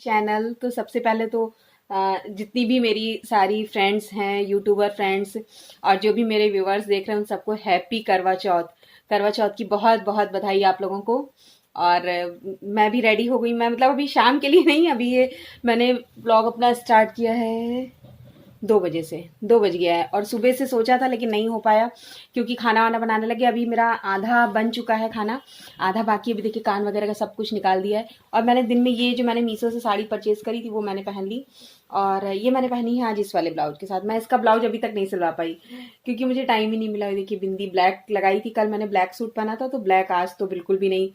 Channel. तो सबसे पहले तो जितनी भी मेरी सारी फ्रेंड्स हैं, यूट्यूबर फ्रेंड्स, और जो भी मेरे व्यूअर्स देख रहे हैं, उन सबको हैप्पी करवा चौथ। करवा चौथ की बहुत बहुत बधाई आप लोगों को। और मैं भी रेडी हो गई। मैं मतलब अभी शाम के लिए नहीं, अभी ये मैंने ब्लॉग अपना स्टार्ट किया है 2 बजे से। 2 बज गया है और सुबह से सोचा था लेकिन नहीं हो पाया क्योंकि खाना वाना बनाने लगे। अभी मेरा आधा बन चुका है खाना, आधा बाकी। अभी देखिए कान वगैरह का सब कुछ निकाल दिया है। और मैंने दिन में ये जो मैंने मीशो से साड़ी परचेज करी थी वो मैंने पहन ली। और ये मैंने पहनी है आज इस वाले ब्लाउज के साथ। मैं इसका ब्लाउज अभी तक नहीं सिलवा पाई क्योंकि मुझे टाइम ही नहीं मिला। देखिए बिंदी ब्लैक लगाई थी, कल मैंने ब्लैक सूट पहना था तो ब्लैक आज तो बिल्कुल भी नहीं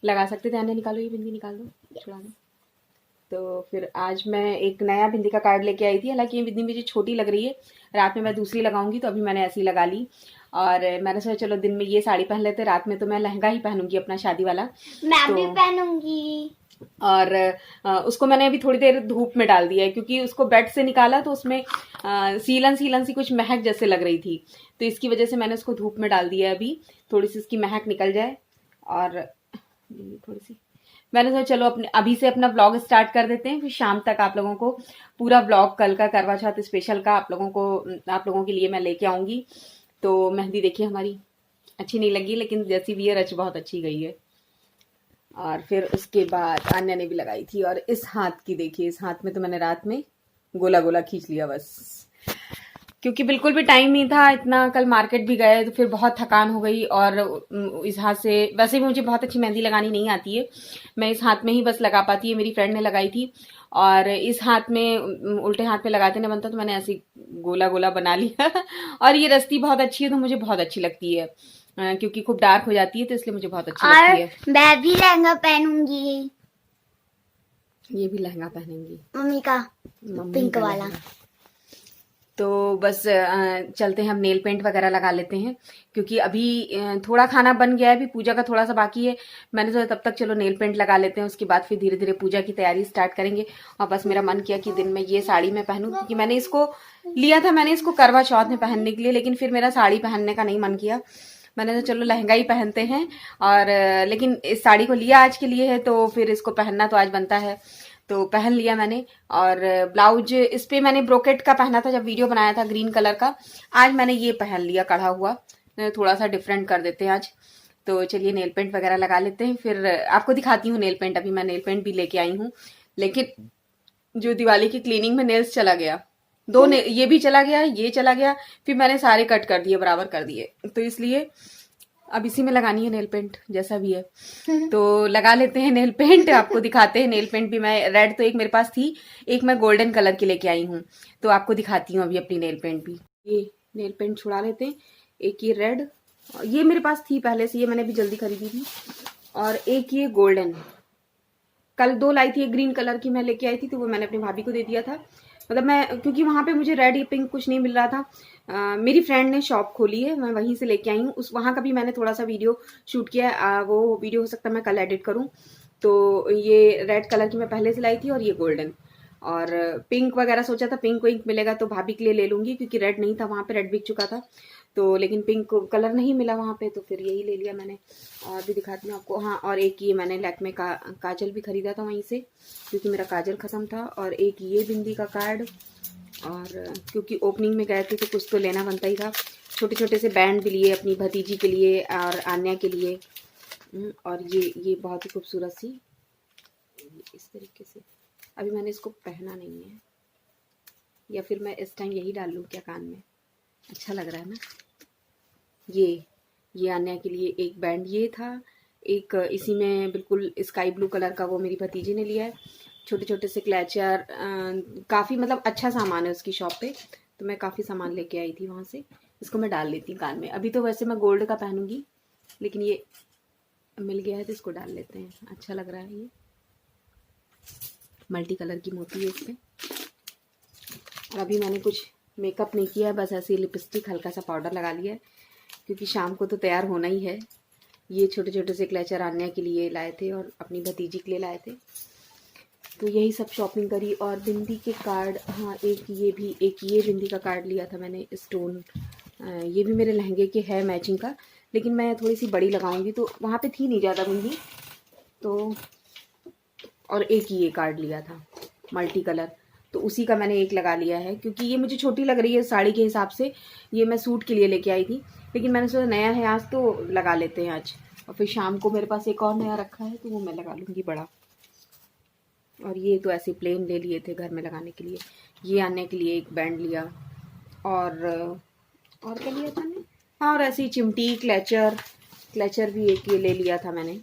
लगा सकते थे। आने निकालो, ये बिंदी निकाल दो, छुड़ा दो। तो फिर आज मैं एक नया बिंदी का कार्ड लेके आई थी। हालांकि ये बिंदी मुझे छोटी लग रही है, रात में मैं दूसरी लगाऊंगी, तो अभी मैंने ऐसी लगा ली। और मैंने सोचा चलो दिन में ये साड़ी पहन लेते, रात में तो मैं लहंगा ही पहनूंगी अपना शादी वाला। मैं तो भी पहनूंगी। और उसको मैंने अभी थोड़ी देर धूप में डाल दिया है क्योंकि उसको बेड से निकाला तो उसमें सीलन सीलन सी कुछ महक जैसे लग रही थी। तो इसकी वजह से मैंने उसको धूप में डाल दिया है अभी, थोड़ी सी इसकी महक निकल जाए। और थोड़ी सी मैंने सोचा चलो अपने अभी से अपना ब्लॉग स्टार्ट कर देते हैं, फिर शाम तक आप लोगों को पूरा ब्लॉग कल का करवा चौथ स्पेशल का आप लोगों के लिए मैं लेके आऊंगी। तो मेहंदी देखिए हमारी अच्छी नहीं लगी लेकिन जैसी भी है रच बहुत अच्छी गई है। और फिर उसके बाद आन्या ने भी लगाई थी। और इस हाथ की देखिए, इस हाथ में तो मैंने रात में गोला गोला खींच लिया बस, क्योंकि बिल्कुल भी टाइम नहीं था इतना। कल मार्केट भी गए तो फिर बहुत थकान हो गई। और इस हाथ से वैसे भी मुझे बहुत अच्छी मेहंदी लगानी नहीं आती है, मैं इस हाथ में ही बस लगा पाती है। मेरी फ्रेंड ने लगाई थी और इस हाथ में उल्टे हाथ में लगाते ना बनता, तो मैंने ऐसे गोला गोला बना लिया। और ये रस्ती बहुत अच्छी है तो मुझे बहुत अच्छी लगती है क्योंकि खूब डार्क हो जाती है तो इसलिए मुझे बहुत अच्छी लगती है। मैं भी लहंगा पहनूंगी, ये भी लहंगा पहनेंगी मम्मी का मम्मी पिंक का वाला। लहंगा। तो बस चलते हैं, हम नेल पेंट वगैरह लगा लेते हैं क्योंकि अभी थोड़ा खाना बन गया है, अभी पूजा का थोड़ा सा बाकी है। मैंने सोचा तब तक चलो नेल पेंट लगा लेते हैं, उसके बाद फिर धीरे धीरे पूजा की तैयारी स्टार्ट करेंगे। और बस मेरा मन किया कि दिन में ये साड़ी मैं पहनूं क्योंकि मैंने इसको लिया था, मैंने इसको करवा चौथ में पहनने के लिए, लेकिन फिर मेरा साड़ी पहनने का नहीं मन किया। मैंने तो चलो लहंगा ही पहनते हैं। और लेकिन इस साड़ी को लिया आज के लिए है तो फिर इसको पहनना तो आज बनता है, तो पहन लिया मैंने। और ब्लाउज इस पे मैंने ब्रोकेट का पहना था जब वीडियो बनाया था, ग्रीन कलर का। आज मैंने ये पहन लिया कढ़ा हुआ, थोड़ा सा डिफरेंट कर देते हैं आज। तो चलिए नेल पेंट वगैरह लगा लेते हैं, फिर आपको दिखाती हूँ नेल पेंट। अभी मैं नेल पेंट भी लेके आई हूँ, लेकिन जो दिवाली की क्लीनिंग में नेल्स चला गया, ये भी चला गया, ये चला गया, फिर मैंने सारे कट कर दिए, बराबर कर दिए, तो इसलिए अब इसी में लगानी है नेल पेंट जैसा भी है। तो लगा लेते हैं नेल पेंट, आपको दिखाते हैं। नेल पेंट भी मैं रेड तो एक मेरे पास थी, एक मैं गोल्डन कलर की लेके आई हूँ, तो आपको दिखाती हूँ अभी अपनी नेल पेंट भी। ये नेल पेंट छुड़ा लेते हैं। एक ये रेड, ये मेरे पास थी पहले से, ये मैंने भी जल्दी खरीदी थी। और एक ये गोल्डन, कल 2 लाई थी। एक ग्रीन कलर की मैं लेके आई थी तो वो मैंने अपनी भाभी को दे दिया था। मतलब मैं क्योंकि वहां पे मुझे रेड या पिंक कुछ नहीं मिल रहा था। मेरी फ्रेंड ने शॉप खोली है, मैं वहीं से लेके आई हूँ। उस वहां का भी मैंने थोड़ा सा वीडियो शूट किया है, वो वीडियो हो सकता है मैं कल एडिट करूँ। तो ये रेड कलर की मैं पहले से लाई थी और ये गोल्डन। और पिंक वगैरह सोचा था पिंक विंक मिलेगा तो भाभी के लिए ले लूंगी क्योंकि रेड नहीं था वहां पे, रेड बिक चुका था। तो लेकिन पिंक कलर नहीं मिला वहां पे तो फिर यही ले लिया मैंने। और भी दिखाती हूँ आपको। हाँ, और एक ये मैंने लैक्मे का काजल भी खरीदा था वहीं से क्योंकि मेरा काजल खत्म था। और एक ये बिंदी का कार्ड, और क्योंकि ओपनिंग में गए थे तो कुछ तो लेना बनता ही था। छोटे छोटे से बैंड भी लिए अपनी भतीजी के लिए और आन्या के लिए। और ये बहुत ही खूबसूरत सी इस तरीके से। अभी मैंने इसको पहना नहीं है, या फिर मैं इस टाइम यही डाल लूँ क्या कान में, अच्छा लग रहा है ना। ये आन्या के लिए एक बैंड ये था, एक इसी में बिल्कुल स्काई ब्लू कलर का वो मेरी भतीजी ने लिया है। छोटे छोटे से क्लैचर, काफ़ी मतलब अच्छा सामान है उसकी शॉप पे, तो मैं काफ़ी सामान लेके आई थी वहाँ से। इसको मैं डाल लेती हूँ कान में। अभी तो वैसे मैं गोल्ड का पहनूंगी लेकिन ये मिल गया है तो इसको डाल लेते हैं, अच्छा लग रहा है। ये मल्टी कलर की मोती है इसमें। और अभी मैंने कुछ मेकअप नहीं किया है, बस ऐसे लिपस्टिक हल्का सा पाउडर लगा लिया है क्योंकि शाम को तो तैयार होना ही है। ये छोटे छोटे से क्लचर आन्या के लिए लाए थे और अपनी भतीजी के लिए लाए थे, तो यही सब शॉपिंग करी। और बिंदी के कार्ड, हाँ एक ये बिंदी का कार्ड लिया था मैंने स्टोन, ये भी मेरे लहंगे के है मैचिंग का, लेकिन मैं थोड़ी सी बड़ी लगाऊंगी तो वहाँ पे थी नहीं ज़्यादा बिंदी। तो और एक ही ये कार्ड लिया था मल्टी कलर, तो उसी का मैंने एक लगा लिया है क्योंकि ये मुझे छोटी लग रही है साड़ी के हिसाब से। ये मैं सूट के लिए लेके आई थी, लेकिन मैंने सोचा नया है आज तो लगा लेते हैं आज, और फिर शाम को मेरे पास एक और नया रखा है तो वो मैं लगा लूँगी बड़ा। और ये तो ऐसे प्लेन ले लिए थे घर में लगाने के लिए। ये आने के लिए एक बैंड लिया, और क्या लिया था मैंने, हाँ और ऐसी चिमटी क्लेचर भी एक ये ले लिया था मैंने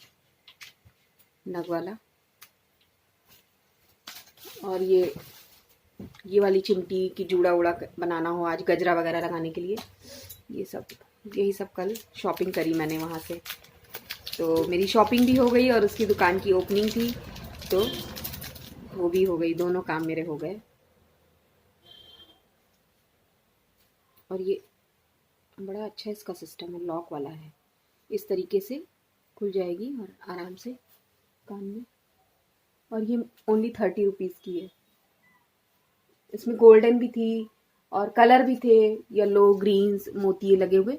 नग वाला। और ये वाली चिमटी की जूड़ा उड़ा बनाना हो आज गजरा वगैरह लगाने के लिए, यही सब कल शॉपिंग करी मैंने वहाँ से। तो मेरी शॉपिंग भी हो गई और उसकी दुकान की ओपनिंग थी तो वो भी हो गई, दोनों काम मेरे हो गए। और ये बड़ा अच्छा इसका सिस्टम है, लॉक वाला है, इस तरीके से खुल जाएगी और आराम से कान में। और ये ओनली 30 रुपीज़ की है। इसमें गोल्डन भी थी और कलर भी थे, येलो ग्रीन्स मोती लगे हुए।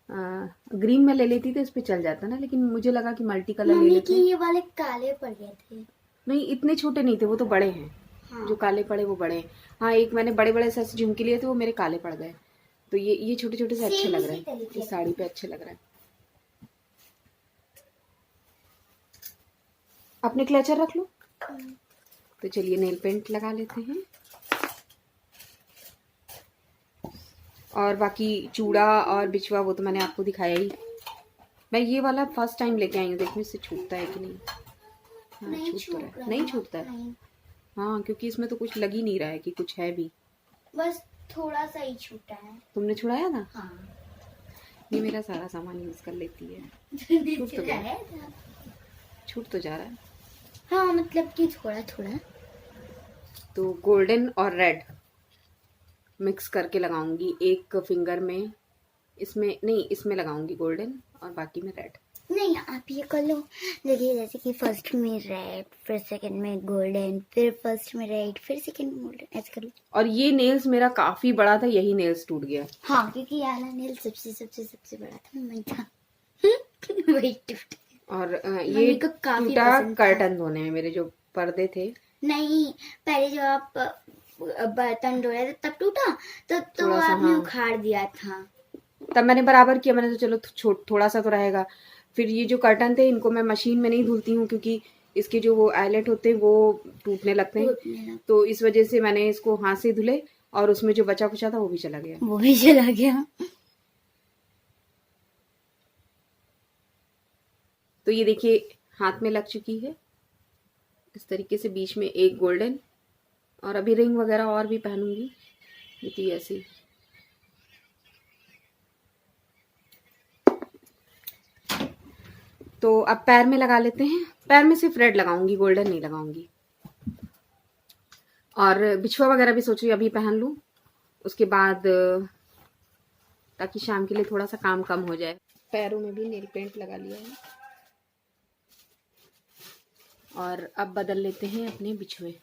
ग्रीन में ले लेती तो इस पे चल जाता ना, लेकिन मुझे लगा कि मल्टी कलर ले लेते हैं। ये वाले काले पड़ गए थे। नहीं इतने छोटे नहीं थे, वो तो बड़े हैं। हाँ। जो काले पड़े वो बड़े हैं। हाँ एक मैंने बड़े बड़े से झुमके लिए थे, वो मेरे काले पड़ गए। तो ये छोटे छोटे से अच्छे लग रहे हैं, इस साड़ी पे अच्छे लग रहा है। अपने क्लचर रख लो। तो चलिए नेल पेंट लगा लेते हैं। और बाकी चूड़ा और बिछुआ वो तो मैंने आपको दिखाया ही। मैं ये वाला फर्स्ट टाइम लेके आई हूँ, देखो इससे छूटता है कि नहीं। हाँ छूट तो रहा है, नहीं छूटता है। हाँ क्योंकि इसमें तो कुछ लग ही नहीं रहा है कि कुछ है भी, बस थोड़ा सा ही छूटा है। तुमने छुड़ाया था? हाँ। ये मेरा सारा सामान यूज कर लेती है। छूट तो गया, छूट तो जा रहा है। हाँ मतलब कि थोड़ा थोड़ा। तो गोल्डन और रेड मिक्स करके लगाऊंगी एक फिंगर में, इसमें नहीं इसमें लगाऊंगी गोल्डन और बाकी में रेड। नहीं आप ये कर लो, देखिए जैसे कि फर्स्ट में रेड, फिर सेकंड में गोल्डन, फिर फर्स्ट में रेड, फिर सेकंड में गोल्डन, ऐसे कर लो। और ये नेल्स मेरा काफी बड़ा था, यही नेल्स टूट गया। हाँ क्योंकि ये वाला नेल सबसे बड़ा था, वही था। वही टूट। और ये टूटा कर्टन धोने में, मेरे जो पर्दे थे। नहीं पहले जब आप बर्तन धो रहे थे तब टूटा, तो आपने उखाड़ दिया था। तब मैंने बराबर किया, मैंने तो चलो थोड़ा सा तो रहेगा। फिर ये जो कर्टन थे इनको मैं मशीन में नहीं धुलती हूँ क्योंकि इसके जो वो आयलेट होते हैं वो टूटने लगते हैं, तो इस वजह से मैंने इसको हाथ से धुले और उसमें जो बचा कुचा था वो भी चला गया। तो ये देखिए हाथ में लग चुकी है इस तरीके से, बीच में एक गोल्डन, और अभी रिंग वगैरह और भी पहनूंगी ये ऐसी। तो अब पैर में लगा लेते हैं। पैर में सिर्फ रेड लगाऊंगी, गोल्डन नहीं लगाऊंगी। और बिछुआ वगैरह भी सोच रही अभी पहन लूं, उसके बाद ताकि शाम के लिए थोड़ा सा काम कम हो जाए। पैरों में भी नेल पेंट लगा लिया है। और अब बदल लेते हैं अपने बिछुए।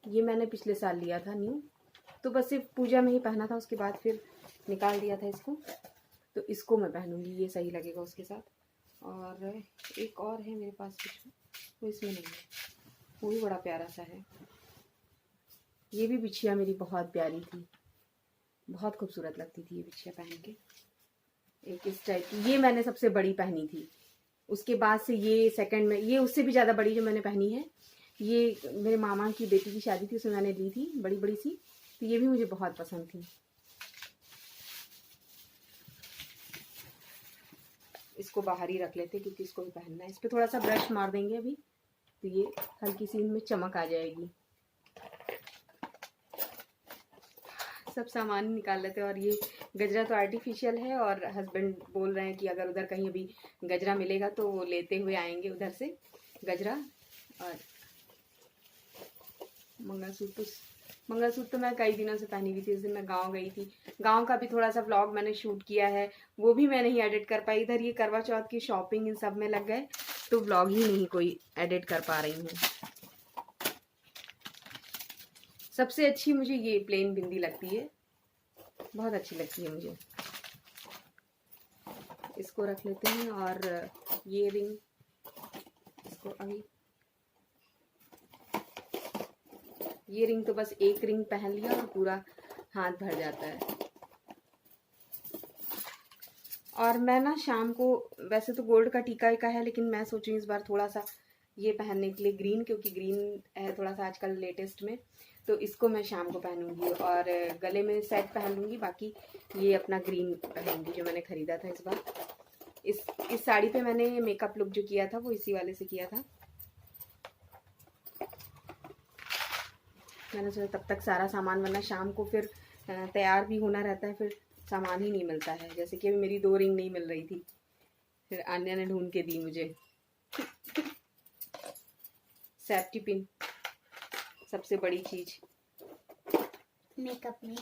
ये मैंने पिछले साल लिया था न्यू, तो बस सिर्फ पूजा में ही पहना था, उसके बाद फिर निकाल दिया था इसको। तो इसको मैं पहनूंगी, ये सही लगेगा उसके साथ। और एक और है मेरे पास बिछुआ, वो इसमें नहीं है, वो भी बड़ा प्यारा सा है। ये भी बिछिया मेरी बहुत प्यारी थी, बहुत खूबसूरत लगती थी ये बिछिया पहन के। एक इस टाइप की ये मैंने सबसे बड़ी पहनी थी, उसके बाद से ये सेकंड में, ये उससे भी ज़्यादा बड़ी जो मैंने पहनी है, ये मेरे मामा की बेटी की शादी थी उसमें मैंने ली थी, बड़ी बड़ी सी। तो ये भी मुझे बहुत पसंद थी। इसको बाहर ही रख लेते क्योंकि इसको भी पहनना है। इस पर थोड़ा सा ब्रश मार देंगे अभी, तो ये हल्की सी इनमें चमक आ जाएगी। सब सामान निकाल लेते हैं। और ये गजरा तो आर्टिफिशियल है, और हस्बैंड बोल रहे हैं कि अगर उधर कहीं अभी गजरा मिलेगा तो वो लेते हुए आएंगे उधर से गजरा। और मंगलसूत्र तो मैं कई दिनों से पहनी हुई थी, उस दिन मैं गांव गई थी। गांव का भी थोड़ा सा व्लॉग मैंने शूट किया है, वो भी मैं नहीं एडिट कर पाई। इधर ये करवा चौथ की शॉपिंग इन सब में लग गए, तो व्लॉग ही नहीं कोई एडिट कर पा रही हूँ। सबसे अच्छी मुझे ये प्लेन बिंदी लगती है, बहुत अच्छी लगती है मुझे। इसको रख लेते हैं और ये रिंग इसको अभी, ये रिंग तो बस एक रिंग पहन लिया और पूरा हाथ भर जाता है। और मैं ना शाम को, वैसे तो गोल्ड का टीका का है, लेकिन मैं सोच रही हूँ इस बार थोड़ा सा ये पहनने के लिए ग्रीन, क्योंकि ग्रीन है थोड़ा सा आजकल लेटेस्ट में, तो इसको मैं शाम को पहनूंगी और गले में सेट पहन लूंगी। बाकी ये अपना ग्रीन पहनूंगी जो मैंने खरीदा था इस बार। इस साड़ी पे मैंने मेकअप लुक जो किया था वो इसी वाले से किया था। मैंने सोचा तब तक सारा सामान, वरना शाम को फिर तैयार भी होना रहता है, फिर सामान ही नहीं मिलता है। जैसे कि अभी मेरी 2 रिंग नहीं मिल रही थी, फिर आन्या ने ढूंढ के दी मुझे। सेफ्टी पिन सबसे बड़ी चीज मेकअप में।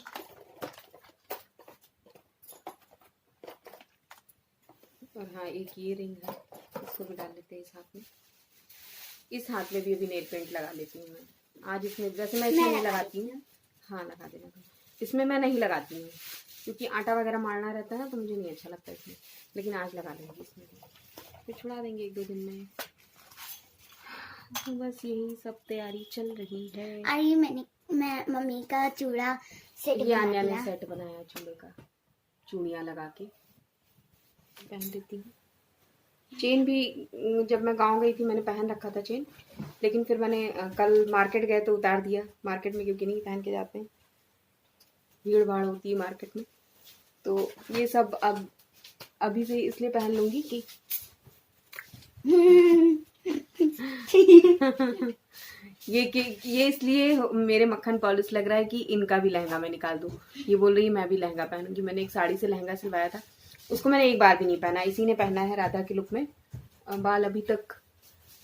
और हाँ, एक ये रिंग है, इसको भी डाल लेते हैं इस हाथ में। इस हाथ में भी अभी नेल पेंट लगा लेती हूँ मैं आज। इसमें वैसे मैं इसमें नहीं लगाती हूँ, हाँ लगा देना, इसमें मैं नहीं लगाती हूँ क्योंकि आटा वगैरह मारना रहता है ना, तो मुझे नहीं अच्छा लगता इसमें, लेकिन आज लगा लेंगे इसमें भी, फिर छुड़ा देंगे 1-2 दिन में। तो बस यही सब तैयारी चल रही है। अरे मैं मम्मी का चूड़ा सेट ये बना आन्या ने दिया। सेट बनाया चूड़े का, चूड़ियाँ लगा के पहन देती हूँ। चेन भी जब मैं गांव गई थी मैंने पहन रखा था चेन, लेकिन फिर मैंने कल मार्केट गए तो उतार दिया मार्केट में, क्योंकि नहीं पहन के जाते हैं, भीड़ भाड़ होती है मार्केट में। तो ये सब अब अभी से इसलिए पहन लूंगी कि ये इसलिए मेरे मक्खन पॉलिश लग रहा है कि इनका भी लहंगा मैं निकाल दूं। ये बोल रही है मैं भी लहंगा पहनूंगी। मैंने एक साड़ी से लहंगा सिलवाया था, उसको मैंने एक बार भी नहीं पहना, इसी ने पहना है राधा के लुक में। बाल अभी तक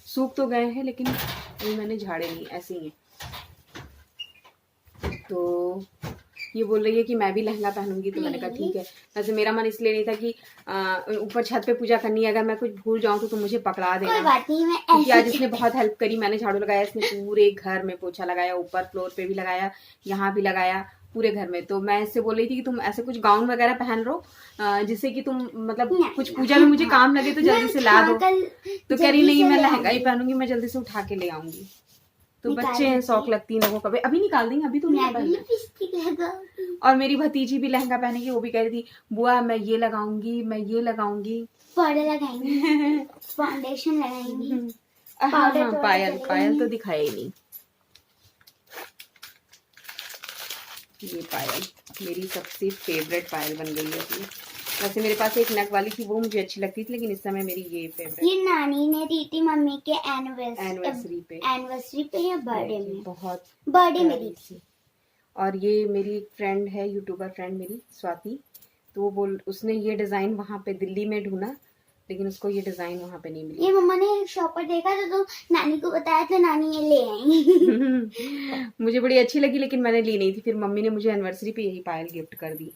सूख तो गए हैं, लेकिन अभी मैंने झाड़े नहीं, ऐसे ही है। तो ये बोल रही है कि मैं भी लहंगा पहनूंगी, तो मैंने कहा ठीक है। वैसे मेरा मन इसलिए नहीं था कि ऊपर छत पे पूजा करनी है, अगर मैं कुछ भूल जाऊं तो मुझे पकड़ा देना। कोई बात नहीं, मैं क्योंकि आज इसने बहुत हेल्प करी। मैंने झाड़ू लगाया, इसने पूरे घर में पोछा लगाया, ऊपर फ्लोर पे भी लगाया, यहाँ भी लगाया, पूरे घर में। तो मैं इससे बोल रही थी कि तुम ऐसे कुछ गाउन वगैरह पहन लो जिससे कि तुम मतलब कुछ पूजा में मुझे काम लगे तो जल्दी से ला दो। तो कह रही नहीं, मैं लहंगा ही पहनूंगी, मैं जल्दी से उठा के ले आऊंगी। तो बच्चे हैं, शौक लगती है लोगों का। अभी निकाल देंगे, अभी तो नहीं पहनना। और मेरी भतीजी भी लहंगा पहनेगी, वो भी कह रही थी बुआ मैं ये लगाऊंगी, मैं ये लगाऊंगी, पाउडर लगाएंगी, फाउंडेशन लगाएंगी। हाँ, पायल तो दिखाया ही नहीं। ये पायल मेरी सबसे फेवरेट पायल बन गई है। वैसे मेरे पास एक नग वाली थी, वो मुझे अच्छी लगती थी, लेकिन इस समय मेरी ये फेवरेट। ये नानी ने दी थी मम्मी के एनिवर्सरी पे या बर्थडे में। बहुत बर्थडे में दी थी। और ये मेरी एक फ्रेंड है, यूट्यूबर फ्रेंड मेरी स्वाति, तो वो उसने ये डिजाइन वहां पे दिल्ली में ढूंढा, लेकिन उसको ये डिजाइन वहां पे नहीं मिली। ये मम्मा ने शॉप पर देखा तो नानी को बताया, तो नानी ये ले आई। मुझे बड़ी अच्छी लगी, लेकिन मैंने ली नहीं थी। फिर मम्मी ने मुझे एनिवर्सरी पे यही पायल गिफ्ट कर दी,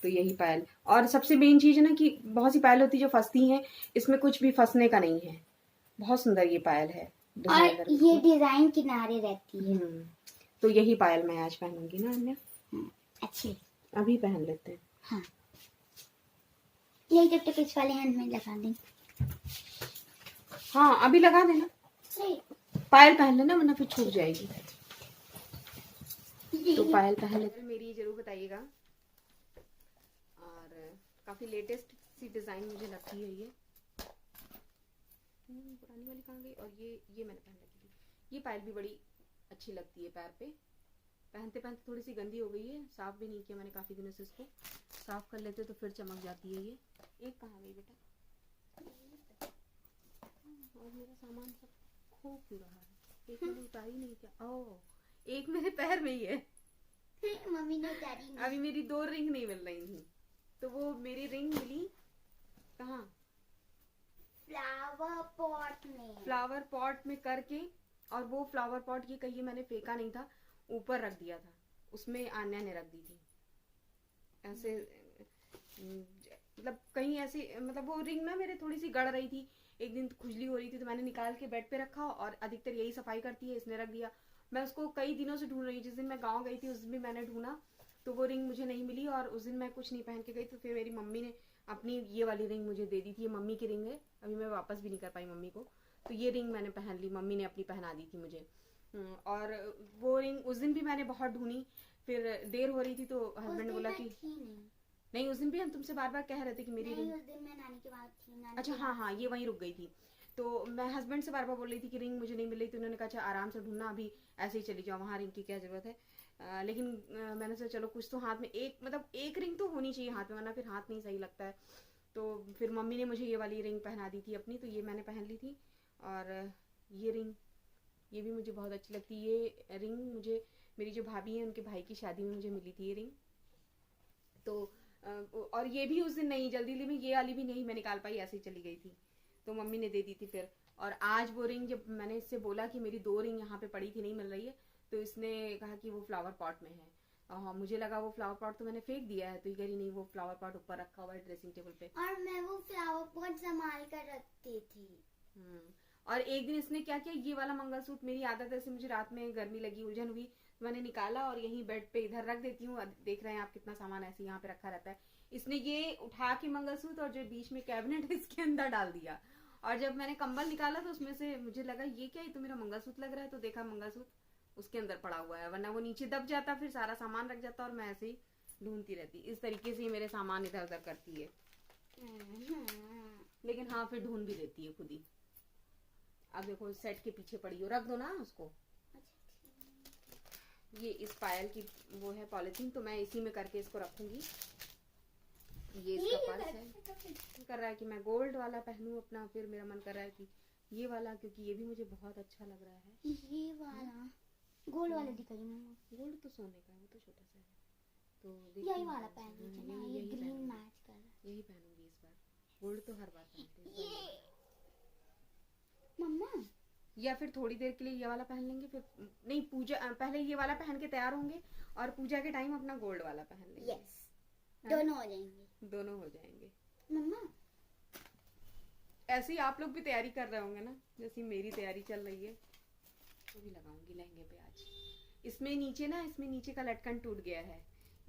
तो यही पायल। और सबसे मेन चीज है ना कि बहुत सी पायल होती है जो फंसती हैं, इसमें कुछ भी फंसने का नहीं है। बहुत सुंदर ये पायल है, और ये डिजाइन किनारे रहती है। तो यही पायल मैं आज पहनूंगी ना अन्या। अच्छी, अभी पहन लेते हैं। हाँ, यही जब तक इस वाले हैंड में लगा देंगे। हाँ अभी लगा देना, पायल पहन लेना, वरना फिर छूट जाएगी। तो पायल पहन लेते। मेरी जरूर बताइएगा। और काफी लेटेस्ट सी डिजाइन मुझे लगती है ये। पुरानी वाली कहाँ गई? और ये मैंने पहन रखी थी। ये पायल भी बड़ी अच्छी लगती है पैर पे। पहनते पहनते थोड़ी सी गंदी हो गई है, साफ भी नहीं किया मैंने काफी दिनों से। इसको साफ कर लेते तो फिर चमक जाती है ये। एक कहाँ गई बेटा? और मेरा सामान सब खो क्यों रहा है? एक मैंने उतारी नहीं क्या? ओह, एक मेरे पैर में ही है। मम्मी ने उतारी नहीं। अभी मेरी 2 रिंग नहीं मिल रही थी, तो वो मेरी रिंग मिली कहाँ? फ्लावर पॉट में करके। और वो फ्लावर पॉट ये कहिए मैंने फेंका नहीं था, ऊपर रख दिया था, उसमें आन्या ने रख दी थी ऐसे। मतलब कहीं ऐसी, मतलब वो रिंग ना मेरे थोड़ी सी गड़ रही थी, एक दिन खुजली हो रही थी, तो मैंने निकाल के बेड पे रखा। और अधिकतर यही सफाई करती है, इसने रख दिया। मैं उसको कई दिनों से ढूंढ रही, जिस दिन मैं गाँव गई थी उस दिन भी मैंने ढूंढा, तो वो रिंग मुझे नहीं मिली। और उस दिन मैं कुछ नहीं पहन के गई, तो फिर मेरी मम्मी ने अपनी ये वाली रिंग मुझे दे दी थी, ये मम्मी की रिंग है, अभी मैं वापस भी नहीं कर पाई मम्मी को, तो ये रिंग मैंने पहन ली, मम्मी ने अपनी पहना दी थी मुझे। और वो रिंग उस दिन भी मैंने बहुत ढूंढी, फिर देर हो रही थी तो हस्बैंड ने बोला कि नहीं, उस दिन भी हम तुमसे बार बार कह रहे थे कि मेरी रिंग, उस दिन मैं नानी के पास थी, अच्छा हाँ हाँ, ये वहीं रुक गई थी। तो मैं हस्बैंड से बार बार बोल रही थी कि रिंग मुझे नहीं मिल रही, तो उन्होंने कहा अच्छा आराम से ढूंढना, अभी ऐसे ही चली जाओ, वहाँ रिंग की क्या जरूरत है। लेकिन मैंने सोचा चलो कुछ तो हाथ में, एक रिंग तो होनी चाहिए हाथ में, वरना फिर हाथ नहीं सही लगता है। तो फिर मम्मी ने मुझे ये वाली रिंग पहना दी थी अपनी, तो ये मैंने पहन ली थी। और ये रिंग, ये भी मुझे बहुत अच्छी लगती है। ये रिंग मुझे मेरी जो भाभी है उनके भाई की शादी में मुझे मिली थी ये रिंग। तो और ये भी उस दिन नहीं, जल्दी में ये वाली भी नहीं मैं निकाल पाई, ऐसे ही चली गई थी, तो मम्मी ने दे दी थी फिर। और आज वो रिंग, जब मैंने इससे बोला कि मेरी 2 रिंग यहाँ पे पड़ी थी नहीं मिल रही है, तो इसने कहा कि वो फ्लावर पॉट में है। हाँ, मुझे लगा वो फ्लावर पॉट तो मैंने फेंक दिया है, तो ये कह रही नहीं, वो फ्लावर पॉट ऊपर रखा हुआ है ड्रेसिंग टेबल पे। और मैं वो फ्लावर पॉट संभाल कर रखती थी। और एक दिन इसने क्या किया, ये वाला मंगलसूत्र, मेरी आदत है ऐसे, मुझे रात में गर्मी लगी, उलझन हुई, तो मैंने निकाला और यहीं बेड पे इधर रख देती हूँ। देख रहे हैं आप कितना सामान ऐसे यहाँ पे रखा रहता है। इसने ये उठा के मंगलसूत्र और जो बीच में कैबिनेट है इसके अंदर डाल दिया। और जब मैंने कंबल निकाला तो उसमें से मुझे लगा ये क्या, ये तो मेरा मंगलसूत्र लग रहा है, तो देखा मंगलसूत्र उसके अंदर पड़ा हुआ है, वरना वो नीचे दब जाता, फिर सारा सामान रख जाता और मैं ऐसे ही ढूंढती रहती। इस तरीके से ये मेरे सामान इधर उधर करती है, लेकिन हाँ फिर ढूंढ भी देती है खुद ही। अब देखो सेट के पीछे पड़ी हो, रख दो ना उसको। ये इस पायल की वो है पॉलिथीन, तो मैं इसी में करके इसको रखूंगी। ये इसका पर्स है, कर रहा है कि मैं गोल्ड वाला पहनूं अपना, फिर मेरा मन कर रहा है कि ये वाला, क्योंकि ये भी मुझे बहुत अच्छा लग रहा है। ये वाला गोल्ड वाला दिखाइए मम्मा। गोल्ड तो सोने का है, वो तो छोटा सा है, तो यही वाला पहन लीजिए ना, ये ग्रीन मैच कर रहा है। यही पहनूंगी इस बार, गोल्ड तो हर बार पहनते हैं। मम्मा या फिर थोड़ी देर के लिए ये वाला पहन लेंगे, फिर नहीं पूजा, पहले ये वाला पहन के तैयार होंगे और पूजा के टाइम अपना गोल्ड वाला पहन लेंगे। यस, दोनों हो जाएंगे। दोनों हो जाएंगे। मम्मा ऐसे ही आप लोग भी तैयारी कर रहे होंगे ना, जैसी मेरी तैयारी चल रही है। तो भी लगाऊंगी लहंगे पे आज। इसमें नीचे का लटकन टूट गया है।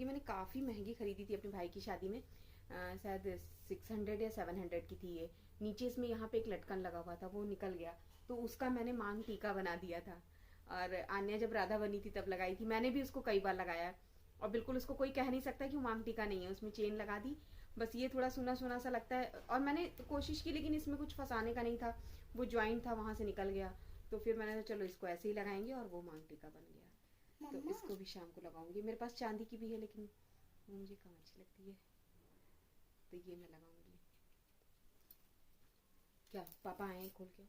ये मैंने काफी महंगी खरीदी थी अपने भाई की शादी में, शायद 600 या 700 की थी ये। नीचे इसमें यहाँ पे एक लटकन लगा हुआ था, वो निकल गया, तो उसका मैंने मांग टीका बना दिया था। और आन्या जब राधा बनी थी तब लगाई थी, मैंने भी उसको कई बार लगाया, और बिल्कुल उसको कोई कह नहीं सकता कि वो मांग टीका नहीं है, उसमें चेन लगा दी, बस ये थोड़ा सुना सुना सा लगता है। और मैंने कोशिश की, लेकिन इसमें कुछ फंसाने का नहीं था, वो ज्वाइंट था वहां से निकल गया, तो फिर मैंने कहा चलो इसको ऐसे ही लगाएंगे, और वो मांग टीका बन गया। तो इसको भी शाम को लगाऊंगी। मेरे पास चांदी की भी है, लेकिन वो मुझे कम अच्छी लगती है, तो ये मैं लगाऊंगी। क्या पापा आए खोल के?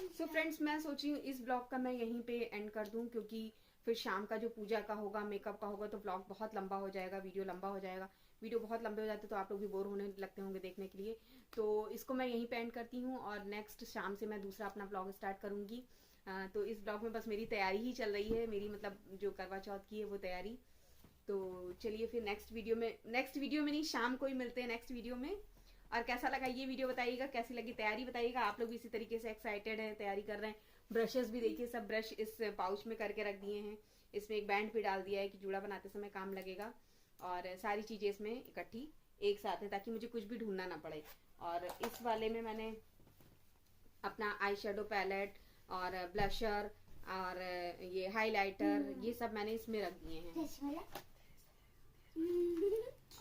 सो फ्रेंड्स, मैं सोची हूँ इस ब्लॉग का मैं यहीं पे एंड कर दूं, क्योंकि फिर शाम का जो पूजा का होगा, मेकअप का होगा, तो ब्लॉग बहुत लंबा हो जाएगा, वीडियो लंबा हो जाएगा। वीडियो बहुत लंबे हो जाते तो आप लोग भी बोर होने लगते होंगे देखने के लिए, तो इसको मैं यहीं पे एंड करती हूँ, और नेक्स्ट शाम से मैं दूसरा अपना ब्लॉग स्टार्ट करूंगी। तो इस ब्लॉग में बस मेरी तैयारी ही चल रही है, मेरी मतलब जो करवा चौथ की है वो तैयारी। तो चलिए फिर नेक्स्ट वीडियो में नहीं, शाम को ही मिलते हैं नेक्स्ट वीडियो में। और कैसा लगा ये वीडियो बताइएगा, कैसी लगी तैयारी बताइएगा। आप लोग भी इसी तरीके से एक्साइटेड हैं, तैयारी कर रहे हैं। ब्रशेस भी देखिए, सब ब्रश इस पाउच में करके रख दिए हैं। इसमें एक बैंड भी डाल दिया है कि जूड़ा बनाते समय काम लगेगा, और सारी चीजें इसमें इकट्ठी एक साथ है, ताकि मुझे कुछ भी ढूंढना ना पड़े। और इस वाले में मैंने अपना आई शेडो पैलेट और ब्लशर और ये हाइलाइटर, ये सब मैंने इसमें रख दिए हैं।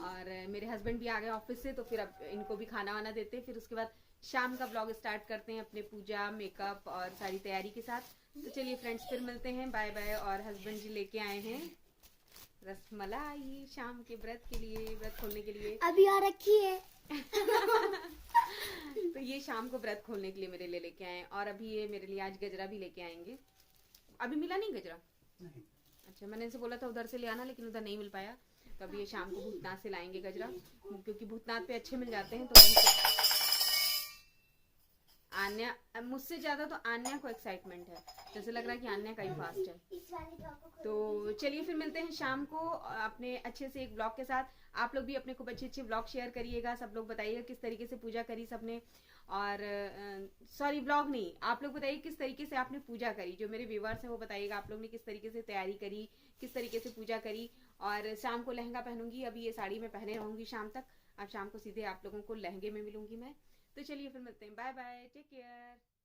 और मेरे हस्बैंड भी आ गए ऑफिस से, तो फिर अब इनको भी खाना वाना देते हैं, फिर उसके बाद शाम का ब्लॉग स्टार्ट करते हैं अपने पूजा मेकअप और सारी तैयारी के साथ। तो चलिए फ्रेंड्स, फिर मिलते हैं, बाय बाय। और हस्बैंड जी लेके आए हैं रसमलाई शाम के व्रत के लिए, व्रत खोलने के लिए। अभी आ रखी है। तो ये शाम को व्रत खोलने के लिए मेरे लिए लेके आए, और अभी ये मेरे लिए आज गजरा भी लेके आएंगे। अभी मिला नहीं गजरा? नहीं। अच्छा, मैंने इनसे बोला था उधर से ले आना, लेकिन उधर नहीं मिल पाया, तो अभी ये शाम को भूतनाथ से लाएंगे गजरा, क्योंकि भूतनाथ पे अच्छे मिल जाते हैं। तो आन्या, मुझसे ज्यादा तो आन्या को एक्साइटमेंट है, जैसे लग रहा है कि आन्या का ही फास्ट है। तो चलिए फिर मिलते हैं शाम को अपने अच्छे से एक ब्लॉग के साथ। आप लोग भी अपने खूब अच्छे अच्छे ब्लॉग शेयर करिएगा, सब लोग बताइएगा किस तरीके से पूजा करी सबने। और सॉरी, ब्लॉग नहीं, आप लोग बताइए किस तरीके से आपने पूजा करी। जो मेरे व्यूअर्स हैं वो बताइएगा आप लोग ने किस तरीके से तैयारी करी, किस तरीके से पूजा करी। और शाम को लहंगा पहनूंगी, अभी ये साड़ी में पहने रहूंगी शाम तक। अब शाम को सीधे आप लोगों को लहंगे में मिलूंगी मैं। तो चलिए फिर मिलते हैं, बाय बाय, टेक केयर।